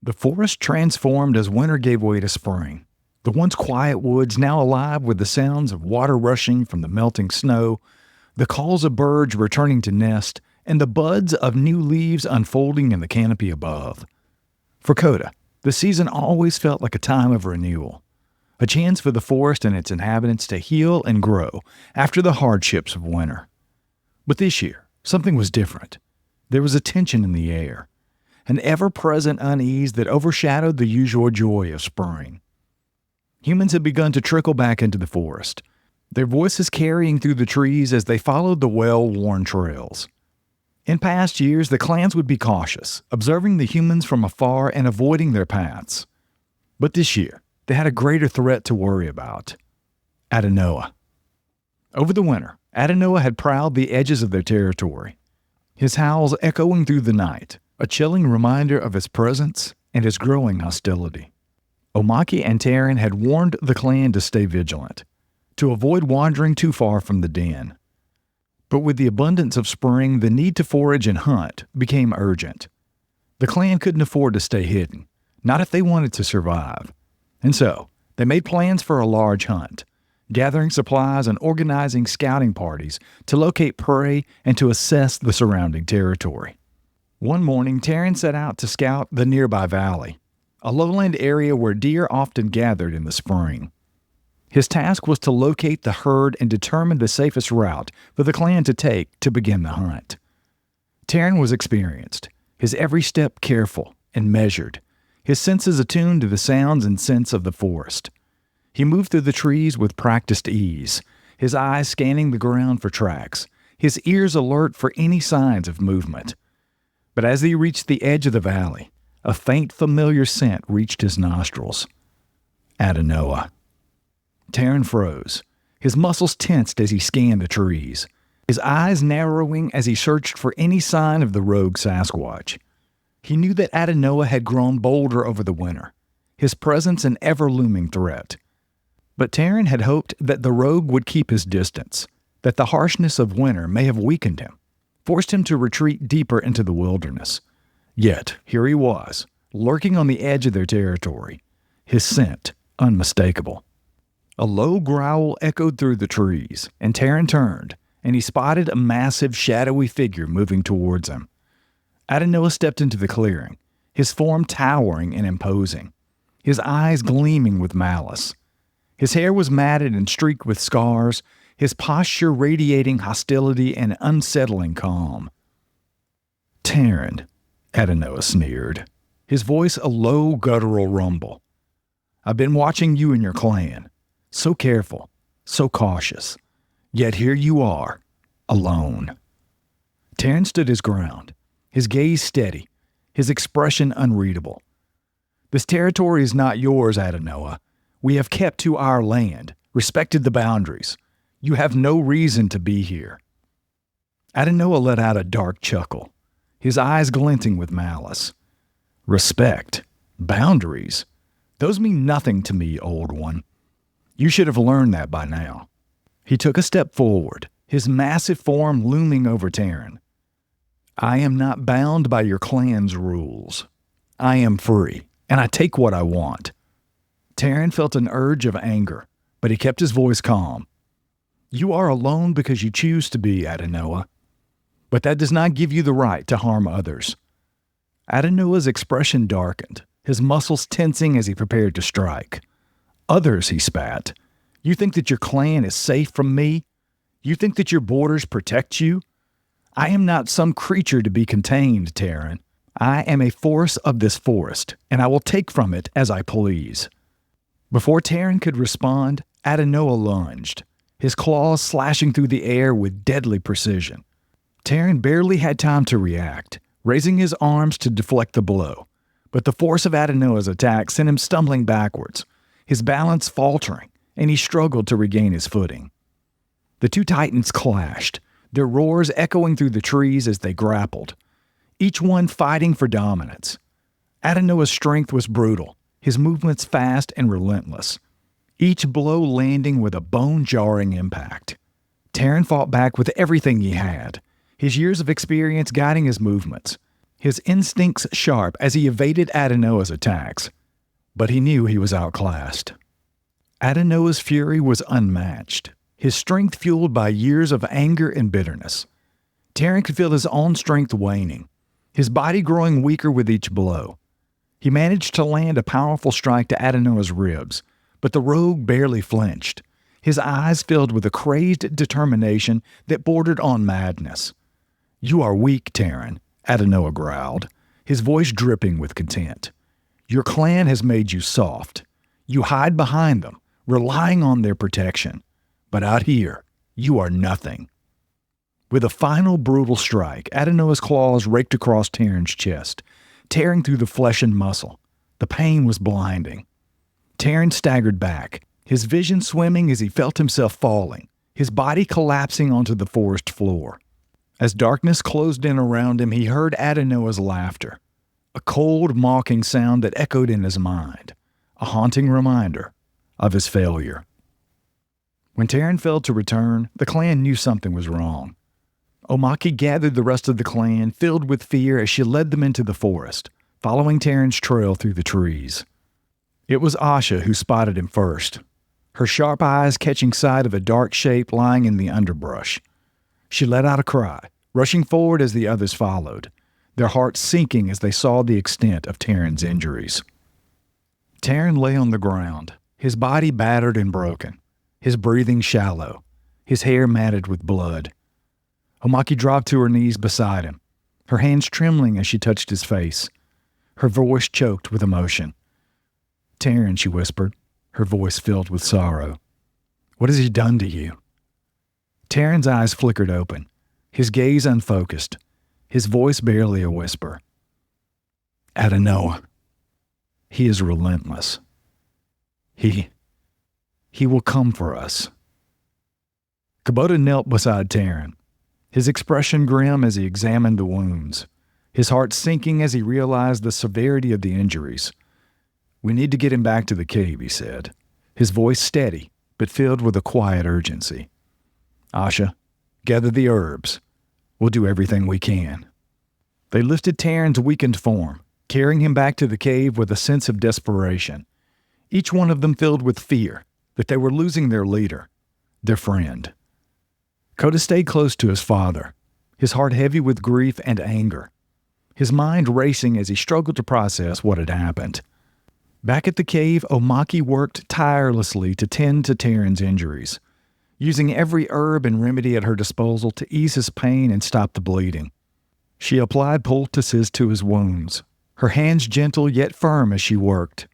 The forest transformed as winter gave way to spring. The once quiet woods now alive with the sounds of water rushing from the melting snow, the calls of birds returning to nest, and the buds of new leaves unfolding in the canopy above. For Koda, the season always felt like a time of renewal, a chance for the forest and its inhabitants to heal and grow after the hardships of winter. But this year, something was different. There was a tension in the air, an ever-present unease that overshadowed the usual joy of spring. Humans had begun to trickle back into the forest, their voices carrying through the trees as they followed the well-worn trails. In past years, the clans would be cautious, observing the humans from afar and avoiding their paths. But this year, they had a greater threat to worry about: Adanowa. Over the winter, Adanowa had prowled the edges of their territory, his howls echoing through the night, a chilling reminder of his presence and his growing hostility. Omaki and Terran had warned the clan to stay vigilant, to avoid wandering too far from the den. But with the abundance of spring, the need to forage and hunt became urgent. The clan couldn't afford to stay hidden, not if they wanted to survive. And so, they made plans for a large hunt, gathering supplies and organizing scouting parties to locate prey and to assess the surrounding territory. One morning, Taron set out to scout the nearby valley, a lowland area where deer often gathered in the spring. His task was to locate the herd and determine the safest route for the clan to take to begin the hunt. Taron was experienced, his every step careful and measured, his senses attuned to the sounds and scents of the forest. He moved through the trees with practiced ease, his eyes scanning the ground for tracks, his ears alert for any signs of movement. But as he reached the edge of the valley, a faint, familiar scent reached his nostrils. Adanowa. Taron froze, his muscles tensed as he scanned the trees, his eyes narrowing as he searched for any sign of the rogue Sasquatch. He knew that Adanowa had grown bolder over the winter, his presence an ever-looming threat. But Taron had hoped that the rogue would keep his distance, that the harshness of winter may have weakened him, forced him to retreat deeper into the wilderness. Yet, here he was, lurking on the edge of their territory, his scent unmistakable. A low growl echoed through the trees, and Taron turned, and he spotted a massive, shadowy figure moving towards him. Adanowa stepped into the clearing, his form towering and imposing, his eyes gleaming with malice. His hair was matted and streaked with scars, his posture radiating hostility and unsettling calm. Taron, Adanowa sneered, his voice a low, guttural rumble. I've been watching you and your clan. So careful, so cautious. Yet here you are, alone. Taron stood his ground, his gaze steady, his expression unreadable. This territory is not yours, Adanowa. We have kept to our land, respected the boundaries. You have no reason to be here. Adanowa let out a dark chuckle, his eyes glinting with malice. Respect, boundaries, those mean nothing to me, old one. You should have learned that by now. He took a step forward, his massive form looming over Taron. I am not bound by your clan's rules. I am free, and I take what I want. Taron felt an urge of anger, but he kept his voice calm. You are alone because you choose to be, Adanowa. But that does not give you the right to harm others. Adanowa's expression darkened, his muscles tensing as he prepared to strike. Others, he spat. You think that your clan is safe from me? You think that your borders protect you? I am not some creature to be contained, Taron. I am a force of this forest, and I will take from it as I please. Before Taron could respond, Adanowa lunged, his claws slashing through the air with deadly precision. Taron barely had time to react, raising his arms to deflect the blow, but the force of Adanowa's attack sent him stumbling backwards, his balance faltering, and he struggled to regain his footing. The two titans clashed, their roars echoing through the trees as they grappled, each one fighting for dominance. Adanowa's strength was brutal, his movements fast and relentless, each blow landing with a bone-jarring impact. Taron fought back with everything he had, his years of experience guiding his movements. his instincts sharp as he evaded Adanowa's attacks. But he knew he was outclassed. Adanowa's fury was unmatched, his strength fueled by years of anger and bitterness. Taron could feel his own strength waning, his body growing weaker with each blow. He managed to land a powerful strike to Adanowa's ribs, but the rogue barely flinched, his eyes filled with a crazed determination that bordered on madness. "You are weak, Taron," Adanowa growled, his voice dripping with contempt. "Your clan has made you soft. You hide behind them, relying on their protection. But out here, you are nothing." With a final brutal strike, Adanowa's claws raked across Taron's chest, tearing through the flesh and muscle. The pain was blinding. Taron staggered back, his vision swimming as he felt himself falling, his body collapsing onto the forest floor. As darkness closed in around him, he heard Adanowa's laughter, a cold, mocking sound that echoed in his mind, a haunting reminder of his failure. When Taron failed to return, the clan knew something was wrong. Omaki gathered the rest of the clan, filled with fear as she led them into the forest, following Taron's trail through the trees. It was Asha who spotted him first, her sharp eyes catching sight of a dark shape lying in the underbrush. She let out a cry, rushing forward as the others followed, their hearts sinking as they saw the extent of Taron's injuries. Taron lay on the ground, his body battered and broken, his breathing shallow, his hair matted with blood. Omaki dropped to her knees beside him, her hands trembling as she touched his face. Her voice choked with emotion. "Taron," she whispered, her voice filled with sorrow. "What has he done to you?" Taron's eyes flickered open, his gaze unfocused, his voice barely a whisper. "Adanowa. He is relentless. He will come for us." Kubota knelt beside Taron, his expression grim as he examined the wounds, his heart sinking as he realized the severity of the injuries. "We need to get him back to the cave," he said, his voice steady but filled with a quiet urgency. "Asha, gather the herbs. We'll do everything we can." They lifted Taron's weakened form, carrying him back to the cave with a sense of desperation, each one of them filled with fear that they were losing their leader, their friend. Koda stayed close to his father, his heart heavy with grief and anger, his mind racing as he struggled to process what had happened. Back at the cave, Omaki worked tirelessly to tend to Taron's injuries, using every herb and remedy at her disposal to ease his pain and stop the bleeding. She applied poultices to his wounds, her hands gentle yet firm as she worked,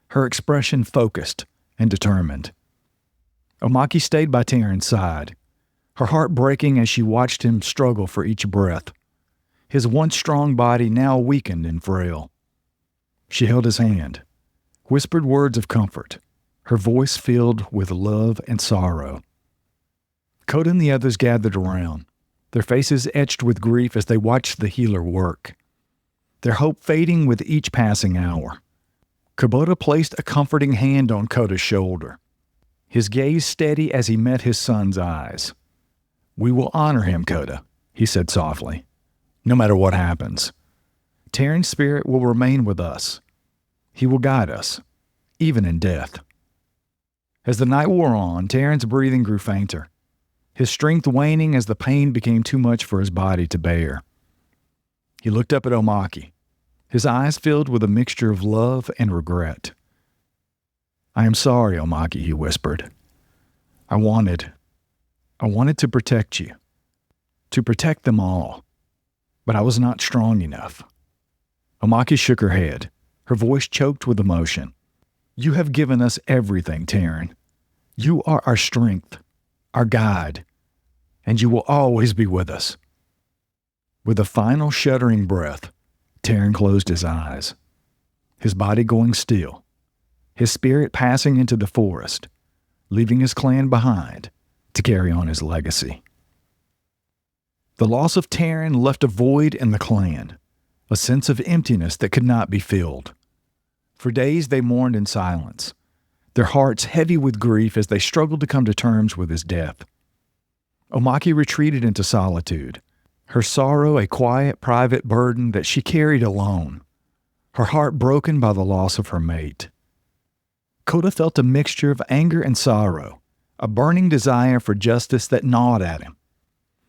her expression focused and determined. Omaki stayed by Taron's side, her heart breaking as she watched him struggle for each breath, his once strong body now weakened and frail. She held his hand, whispered words of comfort, her voice filled with love and sorrow. Koda and the others gathered around, their faces etched with grief as they watched the healer work, their hope fading with each passing hour. Kabota placed a comforting hand on Koda's shoulder, his gaze steady as he met his son's eyes. "We will honor him, Koda," he said softly, "no matter what happens. Taron's spirit will remain with us. He will guide us, even in death." As the night wore on, Taron's breathing grew fainter, his strength waning as the pain became too much for his body to bear. He looked up at Omaki, his eyes filled with a mixture of love and regret. "I am sorry, Omaki," he whispered. I wanted to protect you, to protect them all, but I was not strong enough." Omaki shook her head, her voice choked with emotion. "You have given us everything, Taron. You are our strength, our guide, and you will always be with us." With a final shuddering breath, Taron closed his eyes, his body going still, his spirit passing into the forest, leaving his clan behind to carry on his legacy. The loss of Taron left a void in the clan, a sense of emptiness that could not be filled. For days they mourned in silence, their hearts heavy with grief as they struggled to come to terms with his death. Omaki retreated into solitude, her sorrow a quiet, private burden that she carried alone, her heart broken by the loss of her mate. Koda felt a mixture of anger and sorrow, a burning desire for justice that gnawed at him,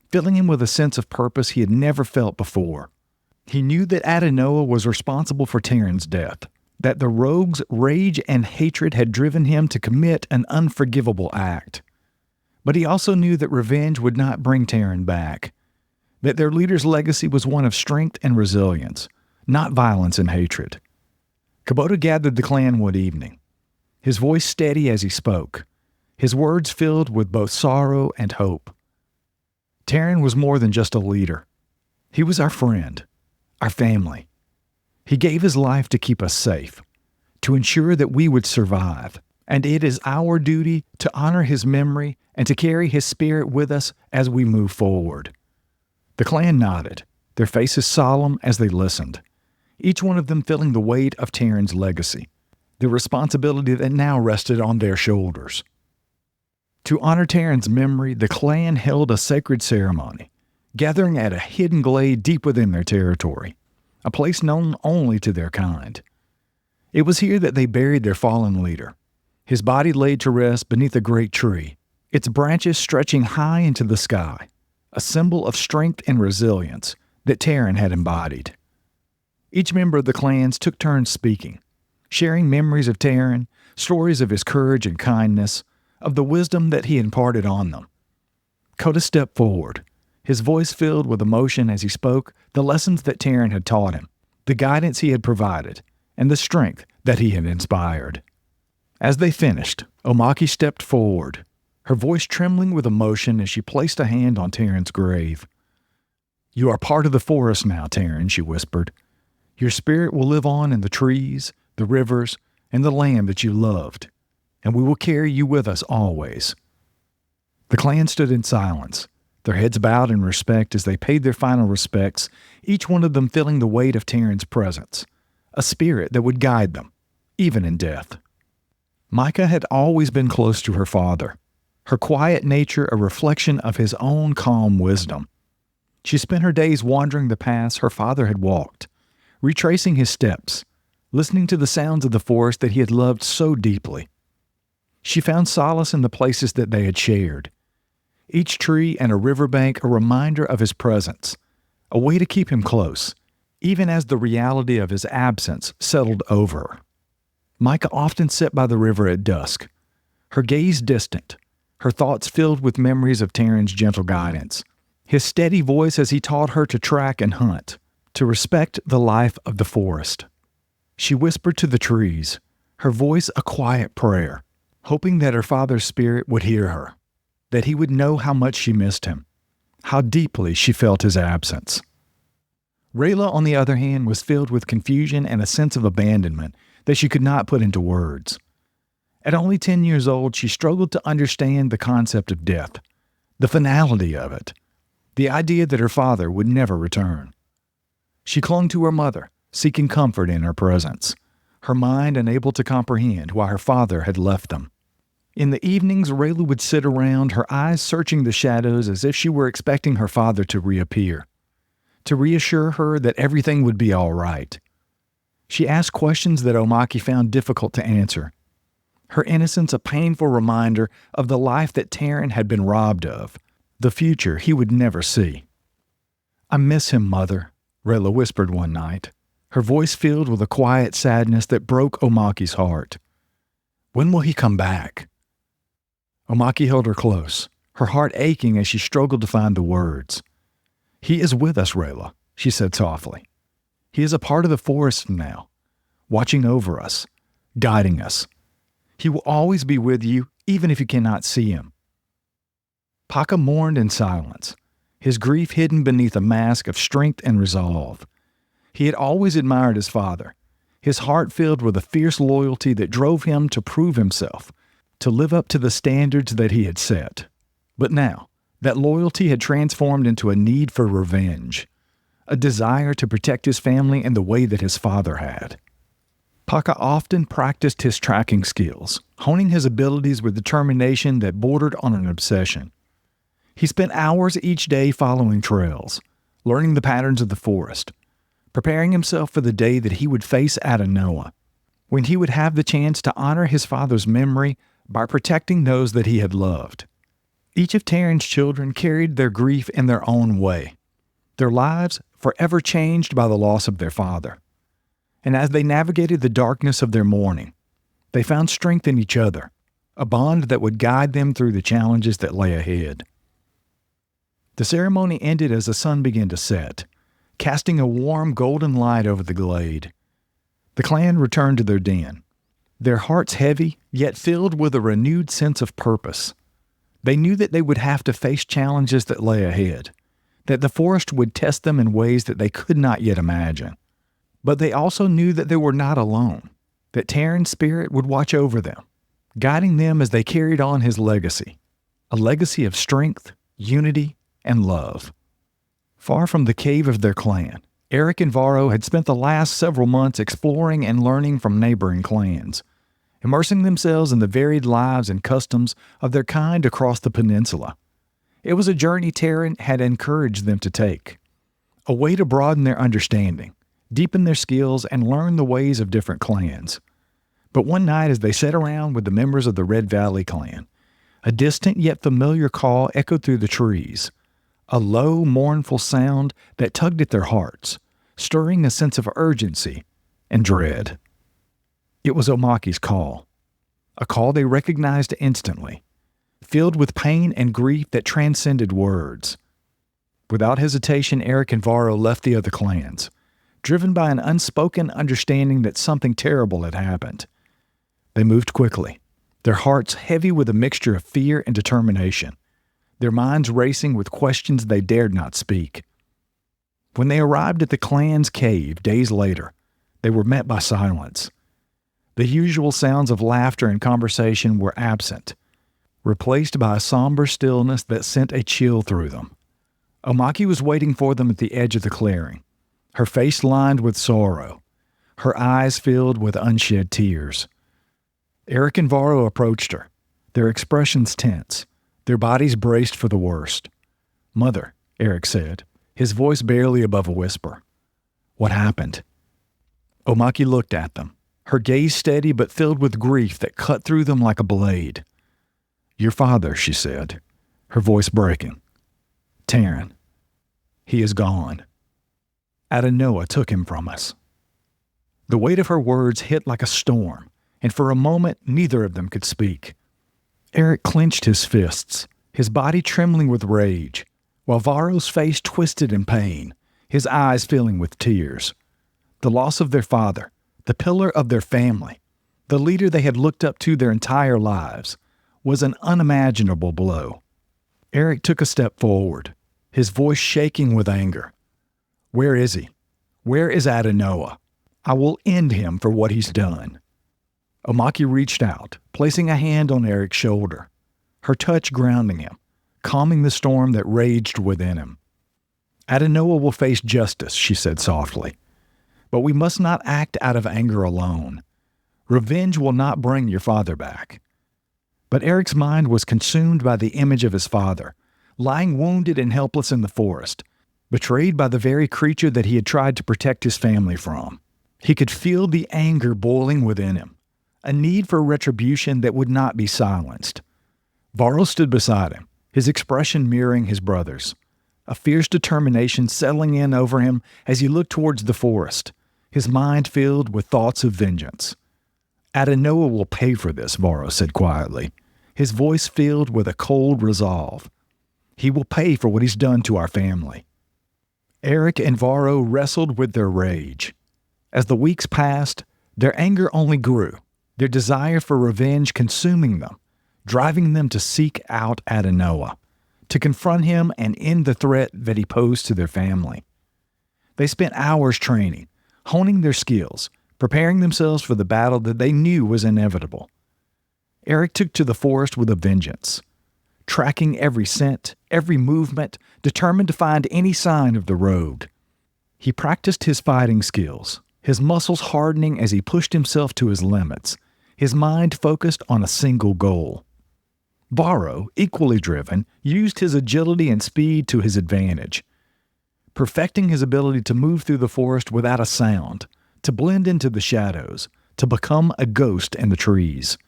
filling him with a sense of purpose he had never felt before. He knew that Adanowa was responsible for Terran's death, that the rogue's rage and hatred had driven him to commit an unforgivable act. But he also knew that revenge would not bring Terran back, that their leader's legacy was one of strength and resilience, not violence and hatred. Kabota gathered the clan one evening, his voice steady as he spoke, his words filled with both sorrow and hope. Taron was more than just a leader. He was our friend, our family. He gave his life to keep us safe, to ensure that we would survive, and it is our duty to honor his memory and to carry his spirit with us as we move forward. The clan nodded, their faces solemn as they listened, each one of them feeling the weight of Terran's legacy, the responsibility that now rested on their shoulders. To honor Terran's memory, the clan held a sacred ceremony, gathering at a hidden glade deep within their territory, a place known only to their kind. It was here that they buried their fallen leader, his body laid to rest beneath a great tree, its branches stretching high into the sky, a symbol of strength and resilience that Terran had embodied. Each member of the clans took turns speaking, sharing memories of Terran, stories of his courage and kindness, of the wisdom that he imparted on them. Koda stepped forward, his voice filled with emotion as he spoke the lessons that Terran had taught him, the guidance he had provided, and the strength that he had inspired. As they finished, Omaki stepped forward, her voice trembling with emotion as she placed a hand on Terran's grave. "You are part of the forest now, Terran," she whispered. "Your spirit will live on in the trees, the rivers, and the land that you loved, and we will carry you with us always." The clan stood in silence, their heads bowed in respect as they paid their final respects, each one of them feeling the weight of Terran's presence, a spirit that would guide them, even in death. Micah had always been close to her father, her quiet nature a reflection of his own calm wisdom. She spent her days wandering the paths her father had walked, retracing his steps, listening to the sounds of the forest that he had loved so deeply. She found solace in the places that they had shared, each tree and a riverbank a reminder of his presence, a way to keep him close, even as the reality of his absence settled over her. Micah often sat by the river at dusk, her gaze distant, her thoughts filled with memories of Terran's gentle guidance, his steady voice as he taught her to track and hunt, to respect the life of the forest. She whispered to the trees, her voice a quiet prayer, hoping that her father's spirit would hear her, that he would know how much she missed him, how deeply she felt his absence. Rayla, on the other hand, was filled with confusion and a sense of abandonment that she could not put into words. At only 10 years old, she struggled to understand the concept of death, the finality of it, the idea that her father would never return. She clung to her mother, seeking comfort in her presence, her mind unable to comprehend why her father had left them. In the evenings, Rayla would sit around, her eyes searching the shadows as if she were expecting her father to reappear, to reassure her that everything would be all right. She asked questions that Omaki found difficult to answer, her innocence a painful reminder of the life that Terran had been robbed of, the future he would never see. "I miss him, Mother," Rayla whispered one night, her voice filled with a quiet sadness that broke Omaki's heart. "When will he come back?" Omaki held her close, her heart aching as she struggled to find the words. "He is with us, Rayla," she said softly. "He is a part of the forest now, watching over us, guiding us. He will always be with you, even if you cannot see him." Paka mourned in silence, his grief hidden beneath a mask of strength and resolve. He had always admired his father, his heart filled with a fierce loyalty that drove him to prove himself, to live up to the standards that he had set. But now, that loyalty had transformed into a need for revenge, a desire to protect his family in the way that his father had. Paka often practiced his tracking skills, honing his abilities with determination that bordered on an obsession. He spent hours each day following trails, learning the patterns of the forest, preparing himself for the day that he would face Adanowa, when he would have the chance to honor his father's memory by protecting those that he had loved. Each of Taron's children carried their grief in their own way, their lives forever changed by the loss of their father. And as they navigated the darkness of their mourning, they found strength in each other, a bond that would guide them through the challenges that lay ahead. The ceremony ended as the sun began to set, casting a warm golden light over the glade. The clan returned to their den, their hearts heavy, yet filled with a renewed sense of purpose. They knew that they would have to face challenges that lay ahead, that the forest would test them in ways that they could not yet imagine. But they also knew that they were not alone, that Taron's spirit would watch over them, guiding them as they carried on his legacy, a legacy of strength, unity, and love. Far from the cave of their clan, Erek and Varo had spent the last several months exploring and learning from neighboring clans, immersing themselves in the varied lives and customs of their kind across the peninsula. It was a journey Taron had encouraged them to take, a way to broaden their understanding, deepen their skills, and learn the ways of different clans. But one night as they sat around with the members of the Red Valley clan, a distant yet familiar call echoed through the trees, a low, mournful sound that tugged at their hearts, stirring a sense of urgency and dread. It was Omaki's call, a call they recognized instantly, filled with pain and grief that transcended words. Without hesitation, Erek and Varo left the other clans, driven by an unspoken understanding that something terrible had happened. They moved quickly, their hearts heavy with a mixture of fear and determination, their minds racing with questions they dared not speak. When they arrived at the clan's cave days later, they were met by silence. The usual sounds of laughter and conversation were absent, replaced by a somber stillness that sent a chill through them. Omaki was waiting for them at the edge of the clearing, her face lined with sorrow, her eyes filled with unshed tears. Erek and Varo approached her, their expressions tense, their bodies braced for the worst. "Mother," Erek said, his voice barely above a whisper. "What happened?" Omaki looked at them, her gaze steady but filled with grief that cut through them like a blade. "Your father," she said, her voice breaking. "Taron. He is gone. Adanowa took him from us." The weight of her words hit like a storm, and for a moment neither of them could speak. Erek clenched his fists, his body trembling with rage, while Varro's face twisted in pain, his eyes filling with tears. The loss of their father, the pillar of their family, the leader they had looked up to their entire lives, was an unimaginable blow. Erek took a step forward, his voice shaking with anger. "Where is he? Where is Adanowa? I will end him for what he's done." Omaki reached out, placing a hand on Erik's shoulder, her touch grounding him, calming the storm that raged within him. "Adanowa will face justice," she said softly. "But we must not act out of anger alone. Revenge will not bring your father back." But Erik's mind was consumed by the image of his father, lying wounded and helpless in the forest, betrayed by the very creature that he had tried to protect his family from. He could feel the anger boiling within him, a need for retribution that would not be silenced. Varro stood beside him, his expression mirroring his brother's, a fierce determination settling in over him as he looked towards the forest, his mind filled with thoughts of vengeance. "Adanowa will pay for this," Varro said quietly, his voice filled with a cold resolve. "He will pay for what he's done to our family." Erek and Varro wrestled with their rage. As the weeks passed, their anger only grew, their desire for revenge consuming them, driving them to seek out Adanowa, to confront him and end the threat that he posed to their family. They spent hours training, honing their skills, preparing themselves for the battle that they knew was inevitable. Erek took to the forest with a vengeance, tracking every scent, every movement, determined to find any sign of the rogue. He practiced his fighting skills, his muscles hardening as he pushed himself to his limits, his mind focused on a single goal. Varro, equally driven, used his agility and speed to his advantage. perfecting his ability to move through the forest without a sound, to blend into the shadows, to become a ghost in the trees.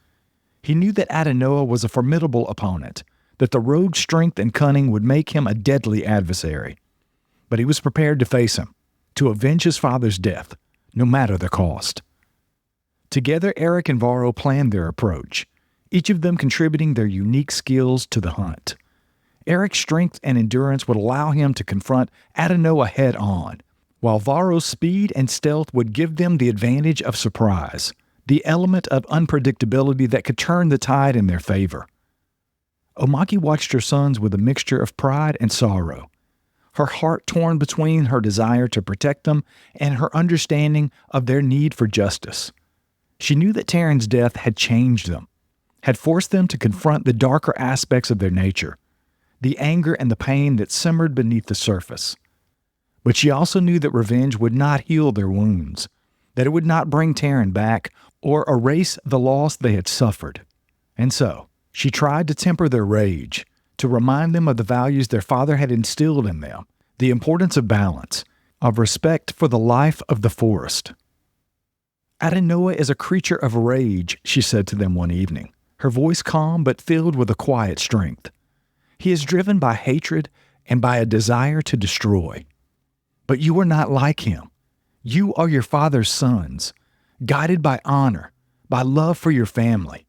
He knew that Adanowa was a formidable opponent, that the rogue's strength and cunning would make him a deadly adversary. But he was prepared to face him, to avenge his father's death, no matter the cost. Together, Erek and Varo planned their approach, each of them contributing their unique skills to the hunt. Erik's strength and endurance would allow him to confront Adanowa head-on, while Varro's speed and stealth would give them the advantage of surprise, the element of unpredictability that could turn the tide in their favor. Omaki watched her sons with a mixture of pride and sorrow, her heart torn between her desire to protect them and her understanding of their need for justice. She knew that Taron's death had changed them, had forced them to confront the darker aspects of their nature, the anger and the pain that simmered beneath the surface. But she also knew that revenge would not heal their wounds, that it would not bring Taron back or erase the loss they had suffered. And so, she tried to temper their rage, to remind them of the values their father had instilled in them, the importance of balance, of respect for the life of the forest. Adanowa is a creature of rage, she said to them one evening, her voice calm but filled with a quiet strength. He is driven by hatred and by a desire to destroy. But you are not like him. You are your father's sons, guided by honor, by love for your family.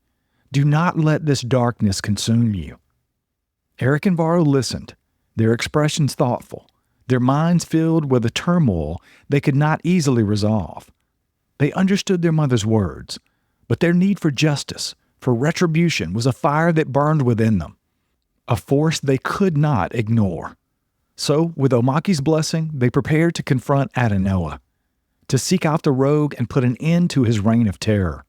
Do not let this darkness consume you. Erek and Varo listened, their expressions thoughtful, their minds filled with a turmoil they could not easily resolve. They understood their mother's words, but their need for justice, for retribution, was a fire that burned within them, a force they could not ignore. So, with Omaki's blessing, they prepared to confront Adanowa, to seek out the rogue and put an end to his reign of terror.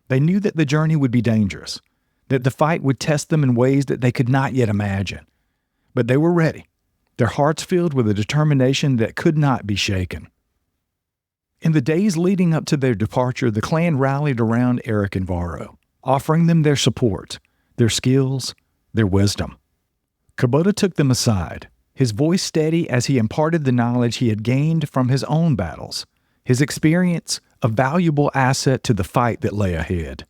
They knew that the journey would be dangerous, that the fight would test them in ways that they could not yet imagine. But they were ready, their hearts filled with a determination that could not be shaken. In the days leading up to their departure, the clan rallied around Erik and Varo, offering them their support, their skills, their wisdom. Kubota took them aside, his voice steady as he imparted the knowledge he had gained from his own battles, his experience a valuable asset to the fight that lay ahead.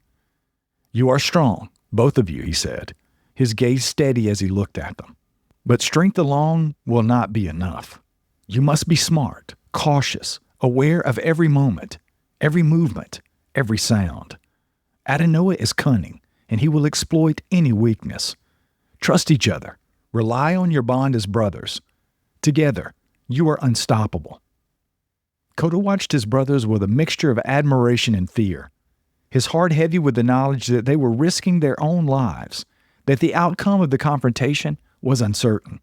You are strong, both of you, he said, his gaze steady as he looked at them. But strength alone will not be enough. You must be smart, cautious, aware of every moment, every movement, every sound. Adanowa is cunning, and he will exploit any weakness. Trust each other. Rely on your bond as brothers. Together, you are unstoppable. Koda watched his brothers with a mixture of admiration and fear, his heart heavy with the knowledge that they were risking their own lives, that the outcome of the confrontation was uncertain.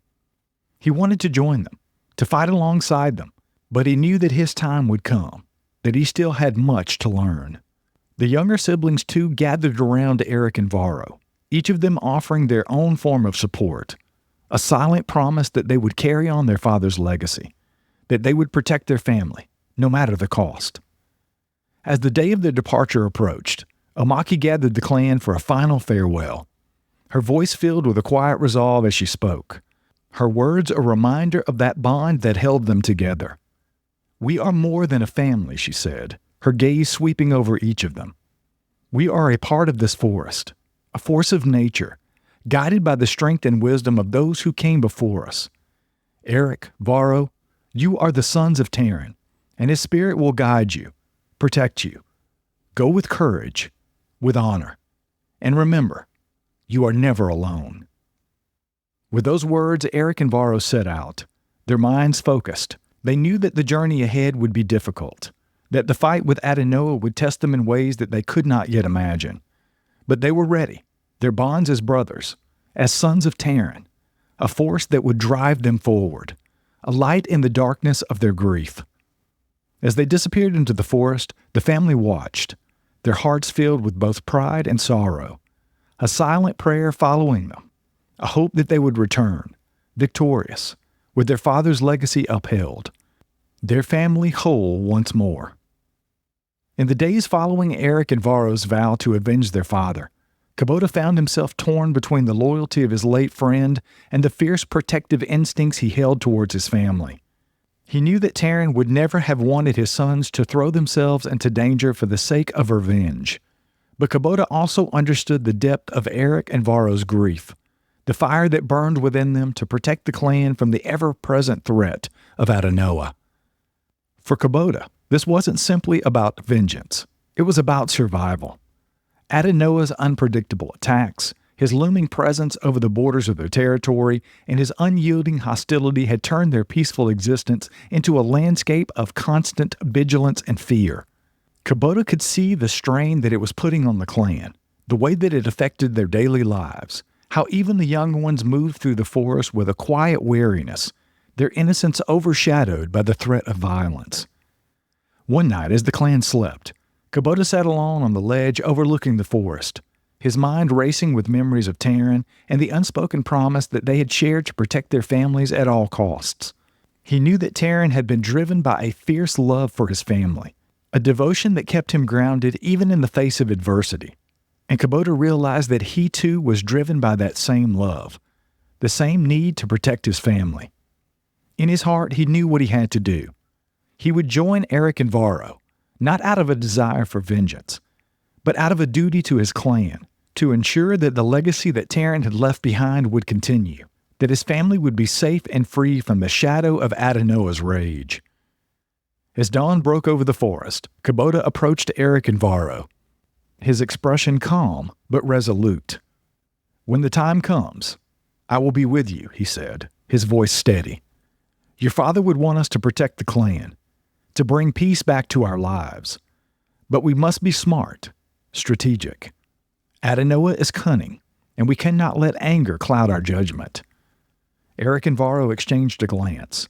He wanted to join them, to fight alongside them, but he knew that his time would come, that he still had much to learn. The younger siblings too gathered around Erek and Varo, each of them offering their own form of support, a silent promise that they would carry on their father's legacy, that they would protect their family, no matter the cost. As the day of their departure approached, Omaki gathered the clan for a final farewell, her voice filled with a quiet resolve as she spoke, her words a reminder of that bond that held them together. We are more than a family, she said, her gaze sweeping over each of them. We are a part of this forest, a force of nature, guided by the strength and wisdom of those who came before us. Erek, Varro, you are the sons of Taron, and his spirit will guide you, protect you. Go with courage, with honor, and remember, you are never alone. With those words, Erek and Varo set out, their minds focused. They knew that the journey ahead would be difficult, that the fight with Adanowa would test them in ways that they could not yet imagine. But they were ready, their bonds as brothers, as sons of Taron, a force that would drive them forward, a light in the darkness of their grief. As they disappeared into the forest, the family watched, their hearts filled with both pride and sorrow, a silent prayer following them, a hope that they would return, victorious, with their father's legacy upheld, their family whole once more. In the days following Erek and Varro's vow to avenge their father, Kabota found himself torn between the loyalty of his late friend and the fierce protective instincts he held towards his family. He knew that Taron would never have wanted his sons to throw themselves into danger for the sake of revenge. But Kubota also understood the depth of Erek and Varo's grief, the fire that burned within them to protect the clan from the ever-present threat of Adanowa. For Kubota, this wasn't simply about vengeance. It was about survival. Adanowa's unpredictable attacks, his looming presence over the borders of their territory, and his unyielding hostility had turned their peaceful existence into a landscape of constant vigilance and fear. Kabota could see the strain that it was putting on the clan, the way that it affected their daily lives, how even the young ones moved through the forest with a quiet wariness, their innocence overshadowed by the threat of violence. One night, as the clan slept, Kabota sat alone on the ledge overlooking the forest, his mind racing with memories of Taron and the unspoken promise that they had shared to protect their families at all costs. He knew that Taron had been driven by a fierce love for his family, a devotion that kept him grounded even in the face of adversity. And Kabota realized that he too was driven by that same love, the same need to protect his family. In his heart, he knew what he had to do. He would join Erek and Varo, not out of a desire for vengeance, but out of a duty to his clan, to ensure that the legacy that Taron had left behind would continue, that his family would be safe and free from the shadow of Adanowa's rage. As dawn broke over the forest, Kabota approached Erek and Varo, his expression calm but resolute. "When the time comes, I will be with you," he said, his voice steady. "Your father would want us to protect the clan, to bring peace back to our lives. But we must be smart, strategic. Adanowa is cunning, and we cannot let anger cloud our judgment." Erek and Varo exchanged a glance,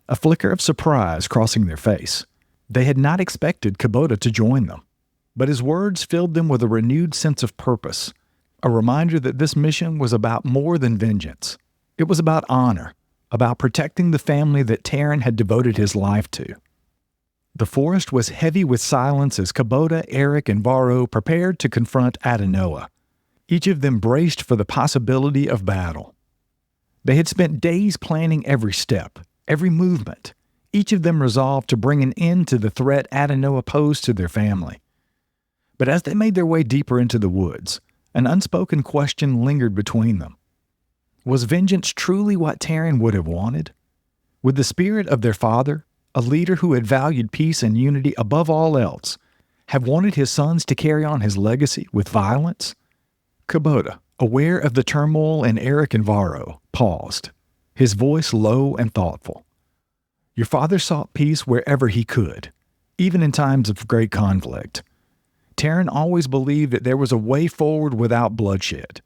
a flicker of surprise crossing their face. They had not expected Kabota to join them, but his words filled them with a renewed sense of purpose, a reminder that this mission was about more than vengeance. It was about honor, about protecting the family that Taron had devoted his life to. The forest was heavy with silence as Kabota, Erek, and Varro prepared to confront Adanowa. Each of them braced for the possibility of battle. They had spent days planning every step, every movement, each of them resolved to bring an end to the threat Adanowa posed to their family. But as they made their way deeper into the woods, an unspoken question lingered between them. Was vengeance truly what Taron would have wanted? Would the spirit of their father, a leader who had valued peace and unity above all else, have wanted his sons to carry on his legacy with violence? Kubota, aware of the turmoil in Erek and Varo, paused, his voice low and thoughtful. "Your father sought peace wherever he could, even in times of great conflict. Taron always believed that there was a way forward without bloodshed.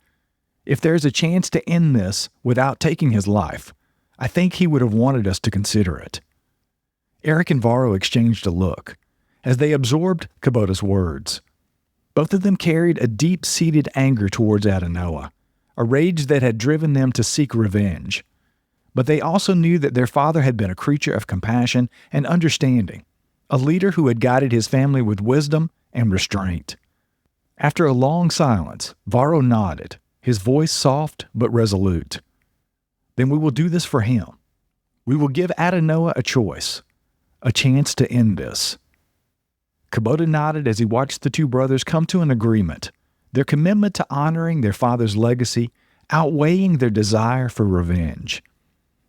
If there's a chance to end this without taking his life, I think he would have wanted us to consider it." Erek and Varo exchanged a look as they absorbed Kubota's words. Both of them carried a deep-seated anger towards Adanowa, a rage that had driven them to seek revenge. But they also knew that their father had been a creature of compassion and understanding, a leader who had guided his family with wisdom and restraint. After a long silence, Varro nodded, his voice soft but resolute. "Then we will do this for him. We will give Adanowa a choice, a chance to end this." Kabota nodded as he watched the two brothers come to an agreement, their commitment to honoring their father's legacy outweighing their desire for revenge.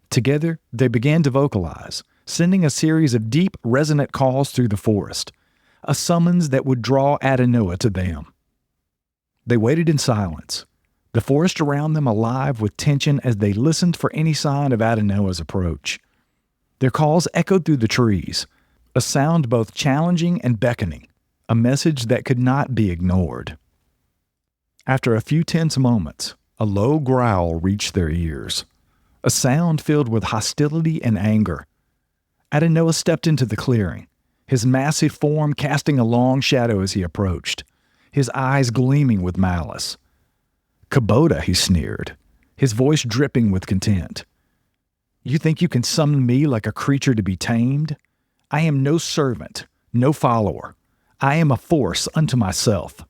Together, they began to vocalize, sending a series of deep, resonant calls through the forest, a summons that would draw Adanowa to them. They waited in silence, the forest around them alive with tension as they listened for any sign of Adanowa's approach. Their calls echoed through the trees, a sound both challenging and beckoning, a message that could not be ignored. After a few tense moments, a low growl reached their ears, a sound filled with hostility and anger. Adanowa stepped into the clearing, his massive form casting a long shadow as he approached, his eyes gleaming with malice. "Kabota," he sneered, his voice dripping with contempt. "You think you can summon me like a creature to be tamed? I am no servant, no follower. I am a force unto myself."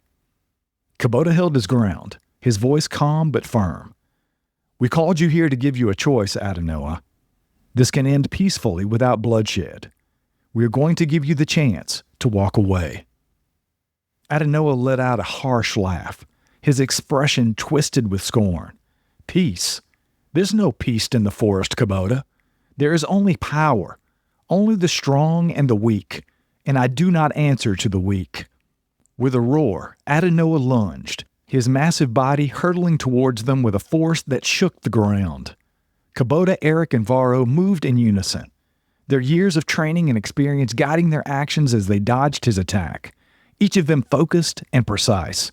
Kubota held his ground, his voice calm but firm. We called you here to give you a choice, Adanowa. This can end peacefully without bloodshed. We are going to give you the chance to walk away. Adanowa let out a harsh laugh, his expression twisted with scorn. Peace? There's no peace in the forest, Kabota. There is only power, only the strong and the weak, and I do not answer to the weak. With a roar, Adanowa lunged, his massive body hurtling towards them with a force that shook the ground. Kabota, Erek, and Varro moved in unison, their years of training and experience guiding their actions as they dodged his attack, each of them focused and precise.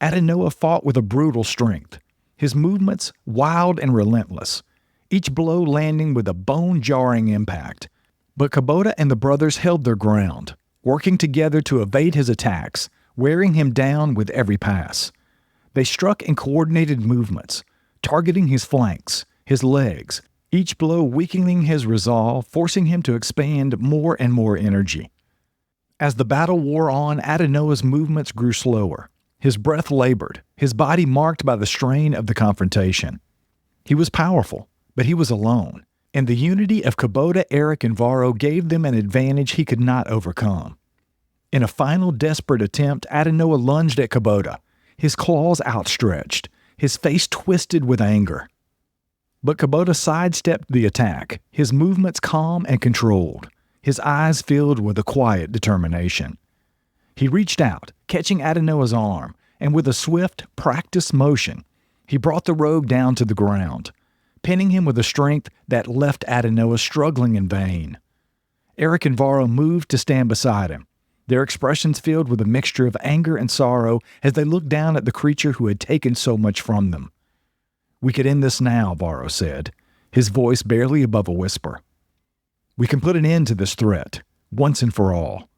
Adanowa fought with a brutal strength, his movements wild and relentless, each blow landing with a bone-jarring impact. But Kabota and the brothers held their ground, working together to evade his attacks, wearing him down with every pass. They struck in coordinated movements, targeting his flanks, his legs, each blow weakening his resolve, forcing him to expend more and more energy. As the battle wore on, Adanowa's movements grew slower. His breath labored, his body marked by the strain of the confrontation. He was powerful, but he was alone, and the unity of Kubota, Erek, and Varo gave them an advantage he could not overcome. In a final desperate attempt, Adanowa lunged at Kubota, his claws outstretched, his face twisted with anger. But Kubota sidestepped the attack, his movements calm and controlled, his eyes filled with a quiet determination. He reached out, catching Adanowa's arm, and with a swift, practiced motion, he brought the rogue down to the ground, pinning him with a strength that left Adanowa struggling in vain. Erek and Varo moved to stand beside him, their expressions filled with a mixture of anger and sorrow as they looked down at the creature who had taken so much from them. We could end this now, Varro said, his voice barely above a whisper. We can put an end to this threat, once and for all.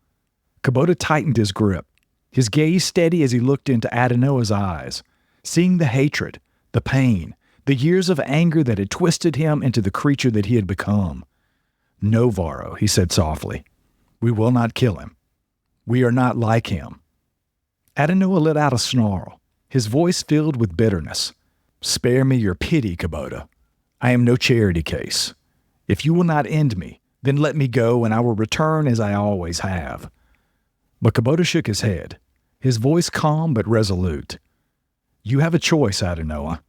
Kabota tightened his grip, his gaze steady as he looked into Adanowa's eyes, seeing the hatred, the pain, the years of anger that had twisted him into the creature that he had become. No, Varro, he said softly. We will not kill him. We are not like him. Adanowa let out a snarl, his voice filled with bitterness. Spare me your pity, Kabota. I am no charity case. If you will not end me, then let me go and I will return as I always have. But Kabota shook his head, his voice calm but resolute. You have a choice, Adanowa.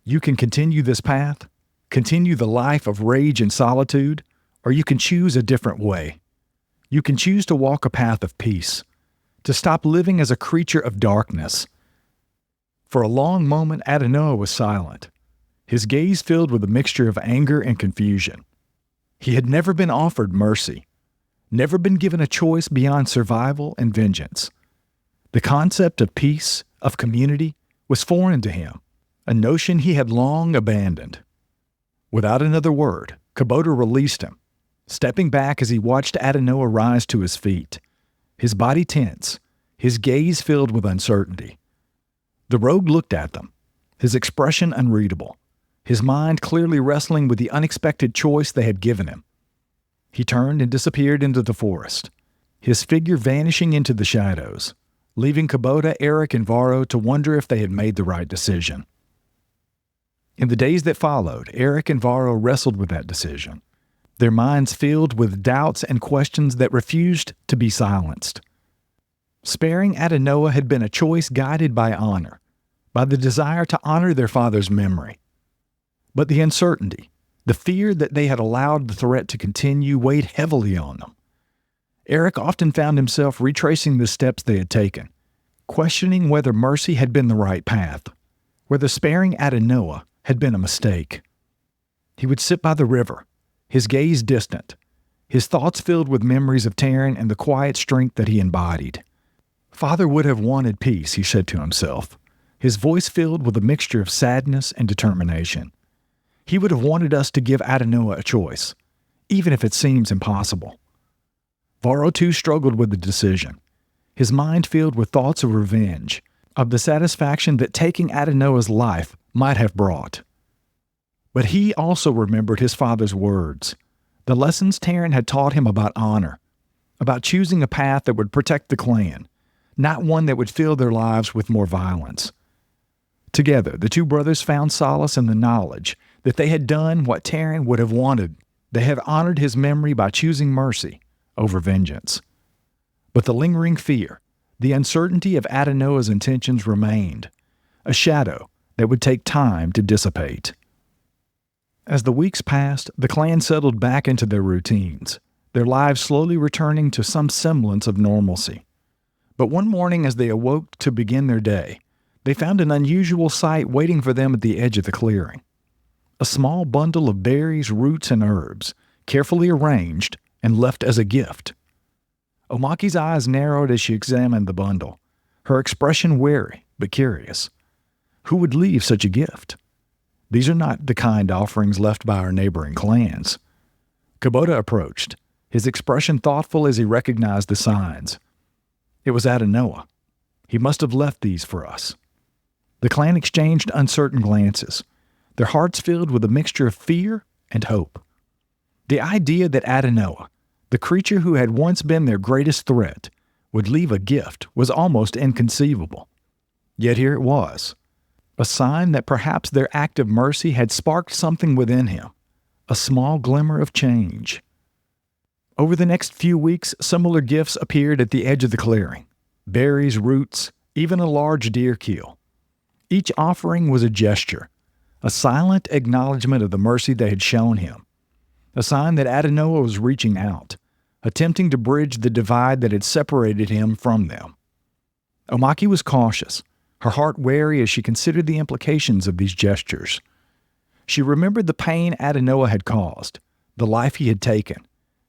You can continue this path, continue the life of rage and solitude, or you can choose a different way. You can choose to walk a path of peace, to stop living as a creature of darkness. For a long moment, Adanowa was silent, his gaze filled with a mixture of anger and confusion. He had never been offered mercy, never been given a choice beyond survival and vengeance. The concept of peace, of community, was foreign to him, a notion he had long abandoned. Without another word, Kabota released him, stepping back as he watched Adanowa rise to his feet, his body tense, his gaze filled with uncertainty. The rogue looked at them, his expression unreadable, his mind clearly wrestling with the unexpected choice they had given him. He turned and disappeared into the forest, his figure vanishing into the shadows, leaving Kabota, Erek, and Varo to wonder if they had made the right decision. In the days that followed, Erek and Varo wrestled with that decision, their minds filled with doubts and questions that refused to be silenced. Sparing Adanowa had been a choice guided by honor, by the desire to honor their father's memory. But the uncertainty, the fear that they had allowed the threat to continue weighed heavily on them. Erek often found himself retracing the steps they had taken, questioning whether mercy had been the right path, whether sparing Adanowa had been a mistake. He would sit by the river, his gaze distant, his thoughts filled with memories of Taron and the quiet strength that he embodied. Father would have wanted peace, he said to himself, his voice filled with a mixture of sadness and determination. He would have wanted us to give Adanowa a choice, even if it seems impossible. Varro too struggled with the decision, his mind filled with thoughts of revenge, of the satisfaction that taking Adanowa's life might have brought. But he also remembered his father's words, the lessons Taron had taught him about honor, about choosing a path that would protect the clan, not one that would fill their lives with more violence. Together, the two brothers found solace in the knowledge that they had done what Taron would have wanted. They had honored his memory by choosing mercy over vengeance. But the lingering fear, the uncertainty of Adanowa's intentions remained, a shadow that would take time to dissipate. As the weeks passed, the clan settled back into their routines, their lives slowly returning to some semblance of normalcy. But one morning as they awoke to begin their day, they found an unusual sight waiting for them at the edge of the clearing. A small bundle of berries, roots, and herbs, carefully arranged and left as a gift. Omaki's eyes narrowed as she examined the bundle, her expression wary but curious. Who would leave such a gift? These are not the kind offerings left by our neighboring clans. Kubota approached, his expression thoughtful as he recognized the signs. It was Adanowa. He must have left these for us. The clan exchanged uncertain glances, their hearts filled with a mixture of fear and hope. The idea that Adanowa, the creature who had once been their greatest threat, would leave a gift was almost inconceivable. Yet here it was, a sign that perhaps their act of mercy had sparked something within him, a small glimmer of change. Over the next few weeks, similar gifts appeared at the edge of the clearing. Berries, roots, even a large deer kill. Each offering was a gesture, a silent acknowledgement of the mercy they had shown him, a sign that Adanowa was reaching out, attempting to bridge the divide that had separated him from them. Omaki was cautious, her heart wary as she considered the implications of these gestures. She remembered the pain Adanowa had caused, the life he had taken,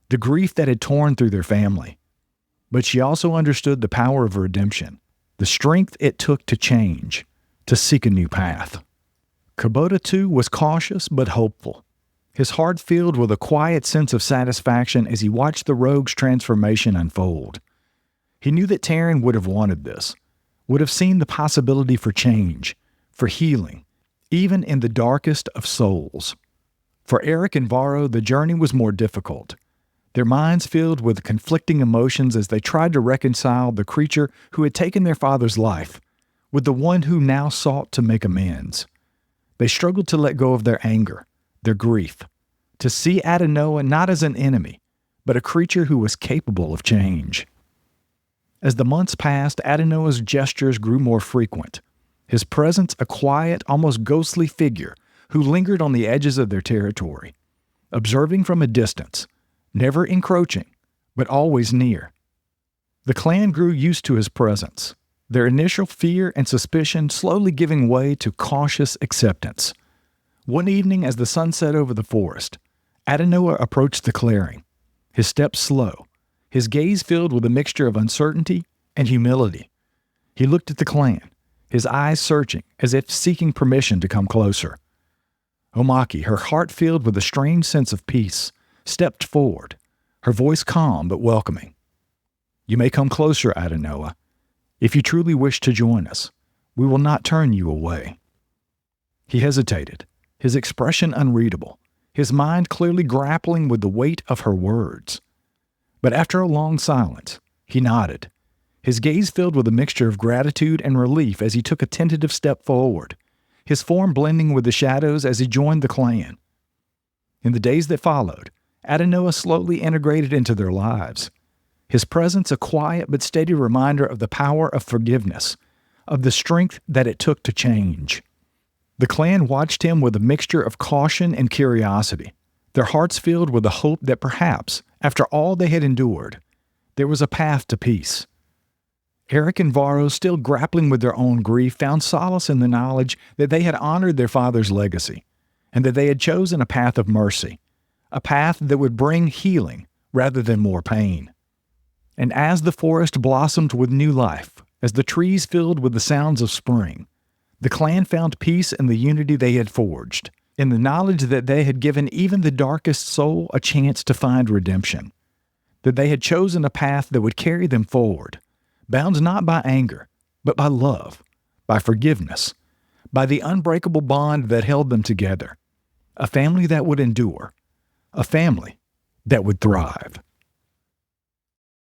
the grief that had torn through their family. But she also understood the power of redemption, the strength it took to change, to seek a new path. Kabota, too, was cautious but hopeful, his heart filled with a quiet sense of satisfaction as he watched the rogue's transformation unfold. He knew that Taron would have wanted this, would have seen the possibility for change, for healing, even in the darkest of souls. For Erek and Varo, the journey was more difficult, their minds filled with conflicting emotions as they tried to reconcile the creature who had taken their father's life with the one who now sought to make amends. They struggled to let go of their anger, their grief, to see Adanowa not as an enemy, but a creature who was capable of change. As the months passed, Adanowa's gestures grew more frequent, his presence a quiet, almost ghostly figure who lingered on the edges of their territory, observing from a distance, never encroaching, but always near. The clan grew used to his presence, their initial fear and suspicion slowly giving way to cautious acceptance. One evening as the sun set over the forest, Adanowa approached the clearing, his steps slow, his gaze filled with a mixture of uncertainty and humility. He looked at the clan, his eyes searching as if seeking permission to come closer. Omaki, her heart filled with a strange sense of peace, stepped forward, her voice calm but welcoming. "You may come closer, Adanowa. If you truly wish to join us, we will not turn you away." He hesitated, his expression unreadable, his mind clearly grappling with the weight of her words. But after a long silence, he nodded, his gaze filled with a mixture of gratitude and relief as he took a tentative step forward, his form blending with the shadows as he joined the clan. In the days that followed, Adanowa slowly integrated into their lives, his presence a quiet but steady reminder of the power of forgiveness, of the strength that it took to change. The clan watched him with a mixture of caution and curiosity, their hearts filled with the hope that perhaps, after all they had endured, there was a path to peace. Erek and Varo, still grappling with their own grief, found solace in the knowledge that they had honored their father's legacy, and that they had chosen a path of mercy, a path that would bring healing rather than more pain. And as the forest blossomed with new life, as the trees filled with the sounds of spring, the clan found peace in the unity they had forged, in the knowledge that they had given even the darkest soul a chance to find redemption, that they had chosen a path that would carry them forward, bound not by anger, but by love, by forgiveness, by the unbreakable bond that held them together, a family that would endure, a family that would thrive.